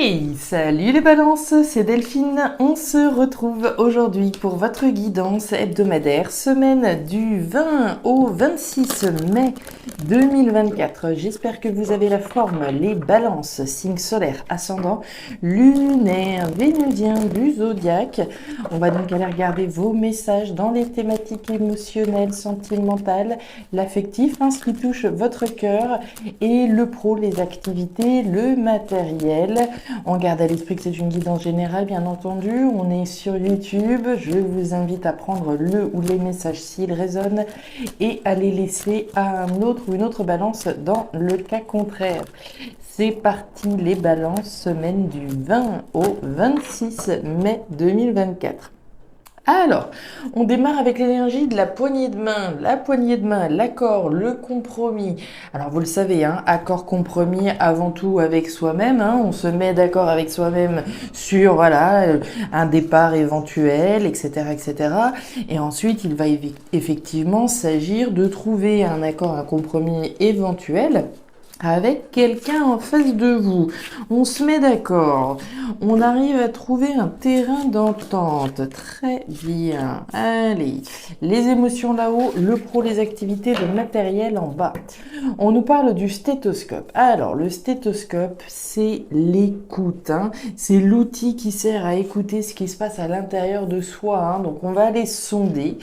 Hey, salut les balances, c'est Delphine. On se retrouve aujourd'hui pour votre guidance hebdomadaire, semaine du 20 au 26 mai 2024. J'espère que vous avez la forme, les balances, signes solaires, ascendant, lunaire, vénusien du zodiaque. On va donc aller regarder vos messages dans les thématiques émotionnelles, sentimentales, l'affectif, ce qui touche votre cœur, et le pro, les activités, le matériel. On garde à l'esprit que c'est une guidance générale, bien entendu. On est sur YouTube. Je vous invite à prendre le ou les messages s'ils résonnent et à les laisser à un autre ou une autre balance dans le cas contraire. C'est parti, les balances, semaine du 20 au 26 mai 2024. Alors, on démarre avec l'énergie de la poignée de main. La poignée de main, l'accord, le compromis. Alors, vous le savez, accord, compromis, avant tout avec soi-même. On se met d'accord avec soi-même sur, un départ éventuel, etc., etc. Et ensuite, il va effectivement s'agir de trouver un accord, un compromis éventuel avec quelqu'un en face de vous. On se met d'accord. On arrive à trouver un terrain d'entente. Très bien. Allez. Les émotions là-haut, le pro, les activités, le matériel en bas. On nous parle du stéthoscope. Alors, le stéthoscope, c'est l'écoute. C'est l'outil qui sert à écouter ce qui se passe à l'intérieur de soi. Donc, on va aller sonder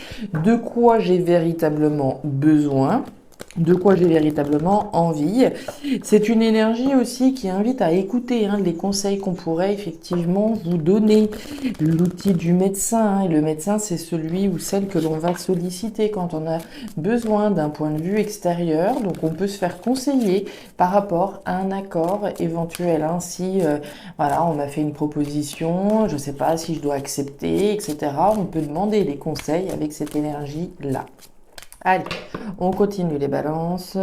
de quoi j'ai véritablement besoin. De quoi j'ai véritablement envie. C'est une énergie aussi qui invite à écouter les conseils qu'on pourrait effectivement vous donner. L'outil du médecin, et le médecin, c'est celui ou celle que l'on va solliciter quand on a besoin d'un point de vue extérieur. Donc on peut se faire conseiller par rapport à un accord éventuel. Si on m'a fait une proposition, je ne sais pas si je dois accepter, etc. On peut demander des conseils avec cette énergie-là. Allez, on continue les balances.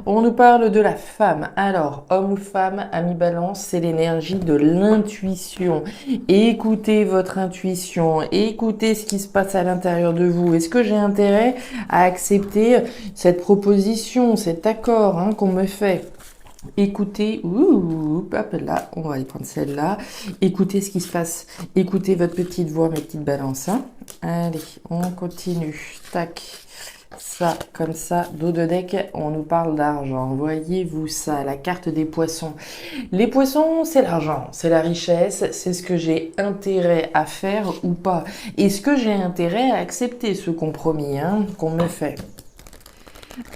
On nous parle de la femme. Alors, homme ou femme, ami balance, c'est l'énergie de l'intuition. Écoutez votre intuition, écoutez ce qui se passe à l'intérieur de vous. Est-ce que j'ai intérêt à accepter cette proposition, cet accord qu'on me fait ? Écoutez, hop là, on va aller prendre celle-là. Écoutez ce qui se passe. Écoutez votre petite voix, mes petites balances. Allez, on continue. Tac. Ça, comme ça, dos de deck, on nous parle d'argent. Voyez-vous ça, la carte des poissons. Les poissons, c'est l'argent, c'est la richesse, c'est ce que j'ai intérêt à faire ou pas. Est-ce que j'ai intérêt à accepter ce compromis qu'on me fait ?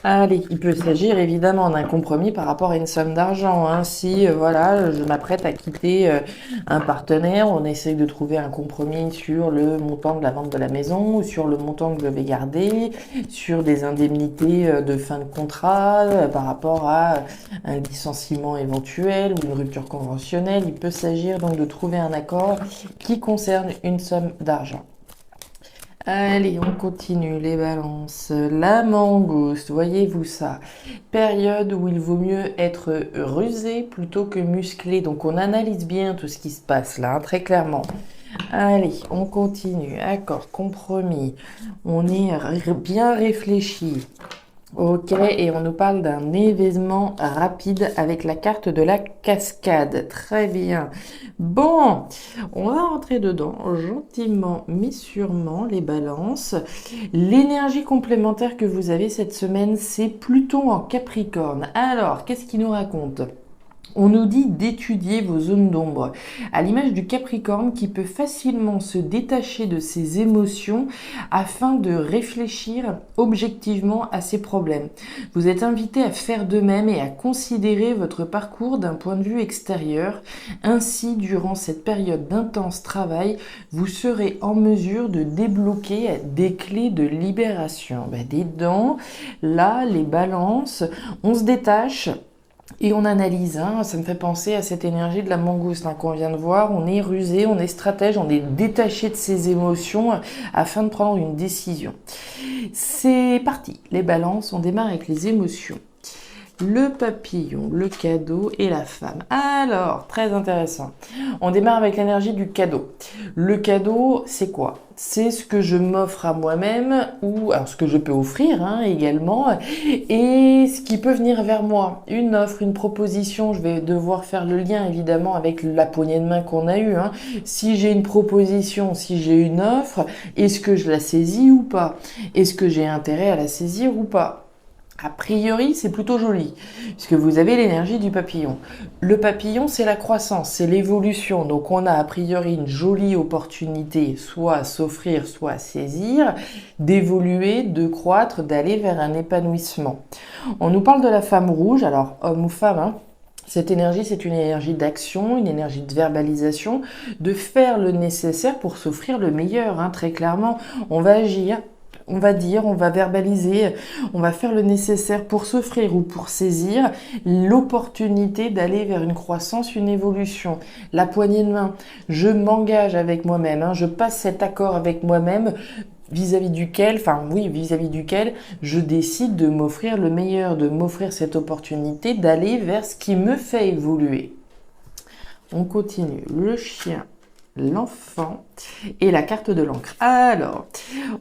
Allez, il peut s'agir évidemment d'un compromis par rapport à une somme d'argent. Si je m'apprête à quitter un partenaire, on essaye de trouver un compromis sur le montant de la vente de la maison ou sur le montant que je vais garder, sur des indemnités de fin de contrat par rapport à un licenciement éventuel ou une rupture conventionnelle. Il peut s'agir donc de trouver un accord qui concerne une somme d'argent. Allez, on continue les balances. La mangouste, voyez-vous ça? Période où il vaut mieux être rusé plutôt que musclé. Donc on analyse bien tout ce qui se passe là, très clairement. Allez, on continue. Accord, compromis. On est bien réfléchi. Ok, et on nous parle d'un événement rapide avec la carte de la cascade. Très bien. Bon, on va rentrer dedans gentiment mais sûrement, les balances. L'énergie complémentaire que vous avez cette semaine, c'est Pluton en Capricorne. Alors, qu'est-ce qu'il nous raconte ? On nous dit d'étudier vos zones d'ombre, à l'image du Capricorne qui peut facilement se détacher de ses émotions afin de réfléchir objectivement à ses problèmes. Vous êtes invité à faire de même et à considérer votre parcours d'un point de vue extérieur. Ainsi, durant cette période d'intense travail, vous serez en mesure de débloquer des clés de libération. Des dents, là, les balances, on se détache. Et on analyse, ça me fait penser à cette énergie de la mangouste qu'on vient de voir. On est rusé, on est stratège, on est détaché de ses émotions afin de prendre une décision. C'est parti, les balances, on démarre avec les émotions. le papillon, le cadeau et la femme. Alors, très intéressant. On démarre avec l'énergie du cadeau. Le cadeau, c'est quoi? C'est ce que je m'offre à moi-même ou alors ce que je peux offrir également et ce qui peut venir vers moi. Une offre, une proposition, je vais devoir faire le lien évidemment avec la poignée de main qu'on a eue. Si j'ai une proposition, si j'ai une offre, est-ce que je la saisis ou pas? Est-ce que j'ai intérêt à la saisir ou pas? A priori, c'est plutôt joli, puisque vous avez l'énergie du papillon. Le papillon, c'est la croissance, c'est l'évolution. Donc, on a a priori une jolie opportunité, soit à s'offrir, soit à saisir, d'évoluer, de croître, d'aller vers un épanouissement. On nous parle de la femme rouge, alors homme ou femme, Cette énergie, c'est une énergie d'action, une énergie de verbalisation, de faire le nécessaire pour s'offrir le meilleur, très clairement. On va agir. On va dire, on va verbaliser, on va faire le nécessaire pour s'offrir ou pour saisir l'opportunité d'aller vers une croissance, une évolution. La poignée de main, je m'engage avec moi-même, je passe cet accord avec moi-même vis-à-vis duquel je décide de m'offrir le meilleur, de m'offrir cette opportunité d'aller vers ce qui me fait évoluer. On continue. Le chien, l'enfant et la carte de l'encre. Alors,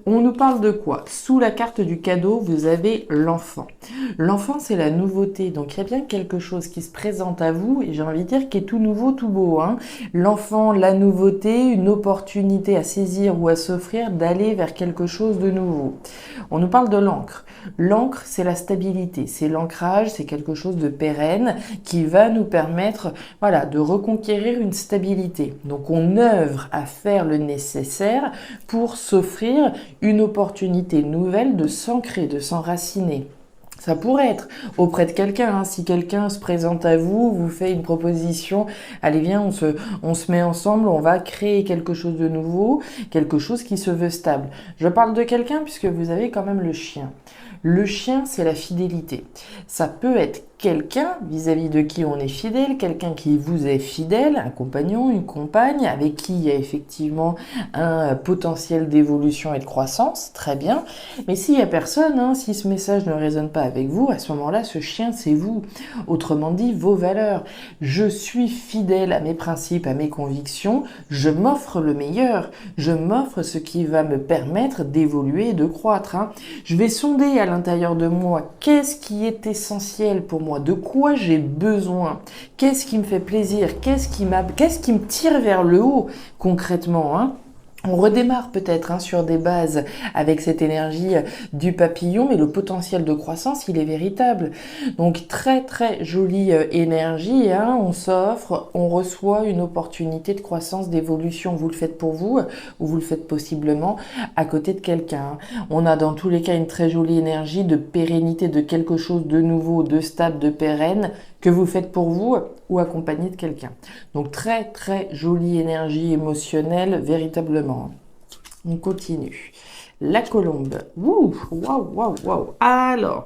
on nous parle de quoi? Sous la carte du cadeau, vous avez l'enfant. L'enfant, c'est la nouveauté. Donc, il y a bien quelque chose qui se présente à vous, et j'ai envie de dire qui est tout nouveau, tout beau. L'enfant, la nouveauté, une opportunité à saisir ou à s'offrir d'aller vers quelque chose de nouveau. On nous parle de l'encre. L'encre, c'est la stabilité, c'est l'ancrage, c'est quelque chose de pérenne qui va nous permettre, de reconquérir une stabilité. Donc, on œuvre à faire le nécessaire pour s'offrir une opportunité nouvelle de s'ancrer, de s'enraciner. Ça pourrait être auprès de quelqu'un, si quelqu'un se présente à vous, vous fait une proposition, allez viens, on se met ensemble, on va créer quelque chose de nouveau, quelque chose qui se veut stable. Je parle de quelqu'un puisque vous avez quand même le chien. Le chien, c'est la fidélité. Ça peut être quelqu'un vis-à-vis de qui on est fidèle, quelqu'un qui vous est fidèle, un compagnon, une compagne, avec qui il y a effectivement un potentiel d'évolution et de croissance, très bien. Mais s'il n'y a personne, si ce message ne résonne pas avec vous, à ce moment-là, ce chien, c'est vous. Autrement dit, vos valeurs. Je suis fidèle à mes principes, à mes convictions, je m'offre le meilleur, je m'offre ce qui va me permettre d'évoluer et de croître. Je vais sonder à l'intérieur de moi qu'est-ce qui est essentiel pour moi, de quoi j'ai besoin, qu'est-ce qui me fait plaisir, qu'est-ce qui me tire vers le haut concrètement. On redémarre peut-être sur des bases avec cette énergie du papillon, mais le potentiel de croissance, il est véritable. Donc très très jolie énergie, on s'offre, on reçoit une opportunité de croissance, d'évolution. Vous le faites pour vous ou vous le faites possiblement à côté de quelqu'un. On a dans tous les cas une très jolie énergie de pérennité, de quelque chose de nouveau, de stable, de pérenne, que vous faites pour vous ou accompagné de quelqu'un. Donc très très jolie énergie émotionnelle, véritablement. On continue. La colombe. Waouh. Alors,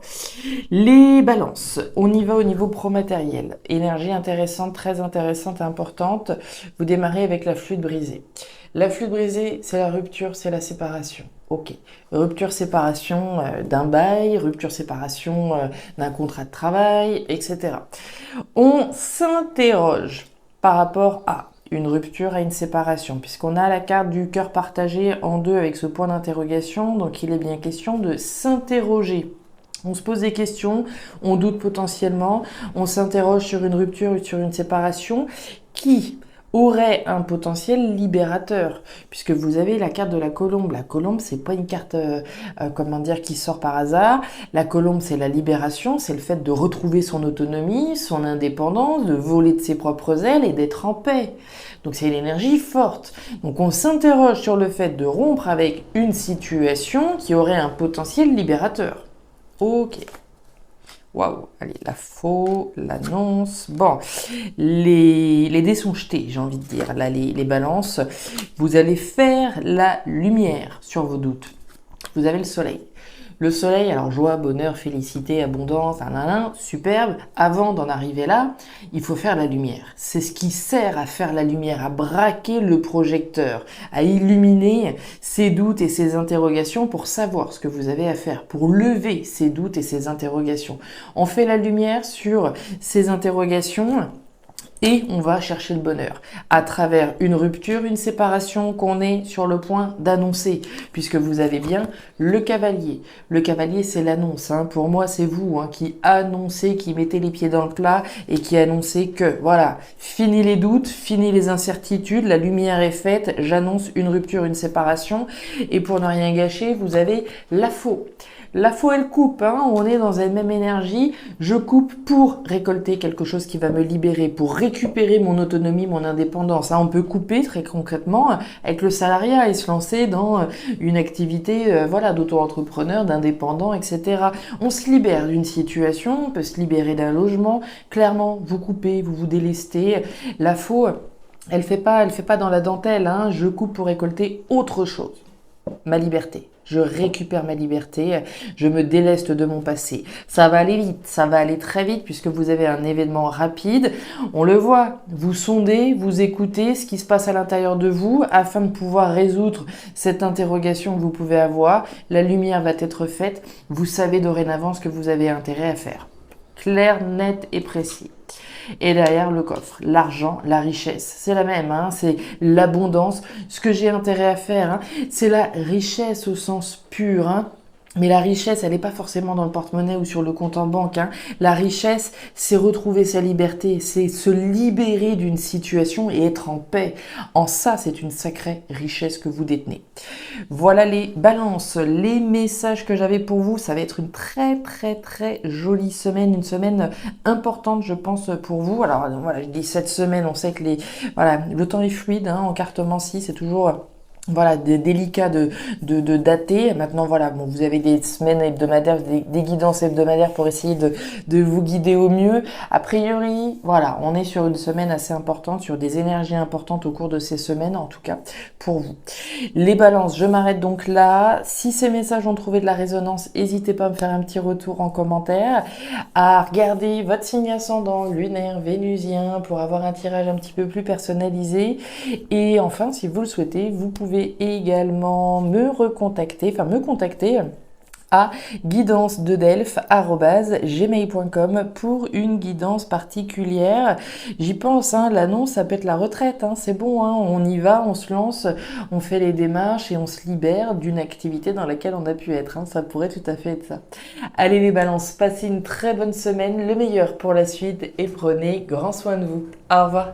les balances. On y va au niveau pro-matériel. Énergie intéressante, très intéressante, importante. Vous démarrez avec la flûte brisée. La flûte brisée, c'est la rupture, c'est la séparation. Ok. Rupture, séparation d'un bail, rupture, séparation d'un contrat de travail, etc. On s'interroge par rapport à une rupture, à une séparation, puisqu'on a la carte du cœur partagé en deux avec ce point d'interrogation, donc il est bien question de s'interroger. On se pose des questions, on doute potentiellement, on s'interroge sur une rupture ou sur une séparation qui aurait un potentiel libérateur, puisque vous avez la carte de la colombe. La colombe, c'est pas une carte, qui sort par hasard. La colombe, c'est la libération, c'est le fait de retrouver son autonomie, son indépendance, de voler de ses propres ailes et d'être en paix. Donc c'est une énergie forte. Donc on s'interroge sur le fait de rompre avec une situation qui aurait un potentiel libérateur. Ok. Waouh, allez, la faux, l'annonce. Bon, les dés sont jetés, j'ai envie de dire. Là, les balances, vous allez faire la lumière sur vos doutes. Vous avez le soleil. Le soleil, alors joie, bonheur, félicité, abondance, nanana, superbe. Avant d'en arriver là, il faut faire la lumière. C'est ce qui sert à faire la lumière, à braquer le projecteur, à illuminer ces doutes et ces interrogations pour savoir ce que vous avez à faire, pour lever ces doutes et ces interrogations. On fait la lumière sur ces interrogations et on va chercher le bonheur à travers une rupture, une séparation qu'on est sur le point d'annoncer, puisque vous avez bien le cavalier. Le cavalier, c'est l'annonce. Pour moi, c'est vous qui annoncez, qui mettez les pieds dans le plat et qui annoncez que, voilà, fini les doutes, fini les incertitudes, la lumière est faite, j'annonce une rupture, une séparation. Et pour ne rien gâcher, vous avez la faux. La faux, elle coupe, on est dans la même énergie. Je coupe pour récolter quelque chose qui va me libérer, pour récupérer mon autonomie, mon indépendance. On peut couper très concrètement avec le salariat et se lancer dans une activité d'auto-entrepreneur, d'indépendant, etc. On se libère d'une situation, on peut se libérer d'un logement. Clairement, vous coupez, vous vous délestez. La faux, elle fait pas dans la dentelle. Je coupe pour récolter autre chose. Ma liberté. Je récupère ma liberté, je me déleste de mon passé. Ça va aller vite, ça va aller très vite puisque vous avez un événement rapide. On le voit, vous sondez, vous écoutez ce qui se passe à l'intérieur de vous afin de pouvoir résoudre cette interrogation que vous pouvez avoir. La lumière va être faite, vous savez dorénavant ce que vous avez intérêt à faire. Clair, net et précis. Et derrière le coffre, l'argent, la richesse, c'est la même, c'est l'abondance. Ce que j'ai intérêt à faire, c'est la richesse au sens pur. Mais la richesse, elle n'est pas forcément dans le porte-monnaie ou sur le compte en banque. La richesse, c'est retrouver sa liberté, c'est se libérer d'une situation et être en paix. En ça, c'est une sacrée richesse que vous détenez. Voilà les balances, les messages que j'avais pour vous. Ça va être une très très très jolie semaine, une semaine importante, je pense, pour vous. Alors voilà, je dis cette semaine, on sait que le temps est fluide en cartomancie, c'est toujours délicat de dater. Maintenant, vous avez des semaines hebdomadaires, des guidances hebdomadaires pour essayer de vous guider au mieux. A priori, on est sur une semaine assez importante, sur des énergies importantes au cours de ces semaines, en tout cas, pour vous. Les balances, je m'arrête donc là. Si ces messages ont trouvé de la résonance, n'hésitez pas à me faire un petit retour en commentaire, à regarder votre signe ascendant, lunaire, vénusien, pour avoir un tirage un petit peu plus personnalisé. Et enfin, si vous le souhaitez, vous pouvez également me contacter à guidancededelphes@gmail.com pour une guidance particulière. J'y pense, l'annonce, ça peut être la retraite, c'est bon, on y va, on se lance, on fait les démarches et on se libère d'une activité dans laquelle on a pu être, ça pourrait tout à fait être ça. Allez les balances, passez une très bonne semaine, le meilleur pour la suite et prenez grand soin de vous. Au revoir.